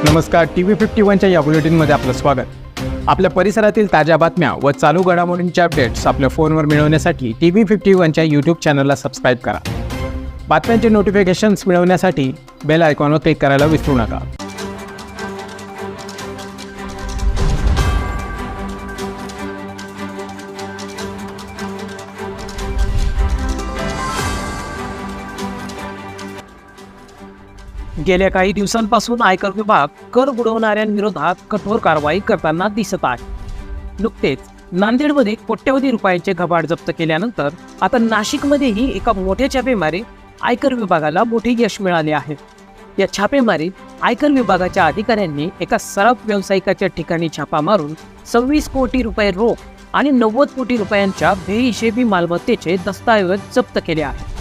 नमस्कार, TV51च्या या बुलेटिनमध्ये आपलं स्वागत. आपल्या परिसरातील ताज्या बातम्या व चालू घडामोडींचे अपडेट्स आपल्या फोनवर मिळवण्यासाठी TV51च्या यूट्यूब चॅनलला सबस्क्राईब करा. बातम्यांचे नोटिफिकेशन्स मिळवण्यासाठी बेल आयकॉनवर क्लिक करायला विसरू नका. गेल्या काही दिवसांपासून आयकर विभाग कर बुडवणाऱ्यांविरोधात कठोर कारवाई करताना दिसत आहे. नुकतेच नांदेडमध्ये कोट्यवधी रुपयांचे घबाड जप्त केल्यानंतर आता नाशिकमध्येही एका मोठ्या छापेमारीत आयकर विभागाला मोठे यश मिळाले आहे. या छापेमारीत आयकर विभागाच्या अधिकाऱ्यांनी एका सराफ व्यावसायिकाच्या ठिकाणी छापा मारून 26 कोटी रुपये रोख आणि 90 कोटी रुपयांच्या बेहिशेबी मालमत्तेचे दस्तऐवज जप्त केले आहेत.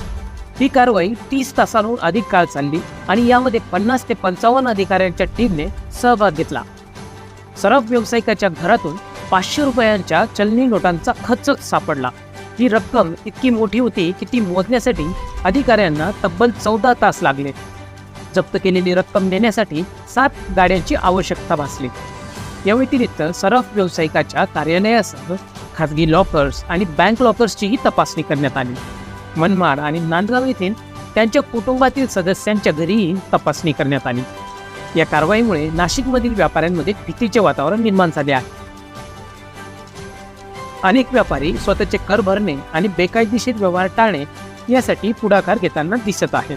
ही कारवाई 30 तासांहून अधिक काळ चालली आणि यामध्ये 50 ते 55 अधिकाऱ्यांच्या टीमने सहभाग घेतला. सराफ व्यावसायिकाच्या घरातून 500 रुपयांच्या चलनी नोटांचा खच सापडला. ही रक्कम इतकी मोठी होती की ती मोजण्यासाठी अधिकाऱ्यांना तब्बल 14 तास लागले. जप्त केलेली रक्कम देण्यासाठी 7 गाड्यांची आवश्यकता भासली. या व्यतिरिक्त सराफ व्यावसायिकाच्या कार्यालयासह खाजगी लॉकर्स आणि बँक लॉकर्सचीही तपासणी करण्यात आली. मनमाड आणि नांदगाव येथील त्यांच्या कुटुंबातील सदस्यांच्या घरीही तपासणी करण्यात आली. या कारवाईमुळे नाशिकमधील व्यापाऱ्यांमध्ये भीतीचे वातावरण निर्माण झाले आहे. अनेक व्यापारी स्वतःचे कर भरणे आणि बेकायदेशीर व्यवहार टाळणे यासाठी पुढाकार घेताना दिसत आहेत.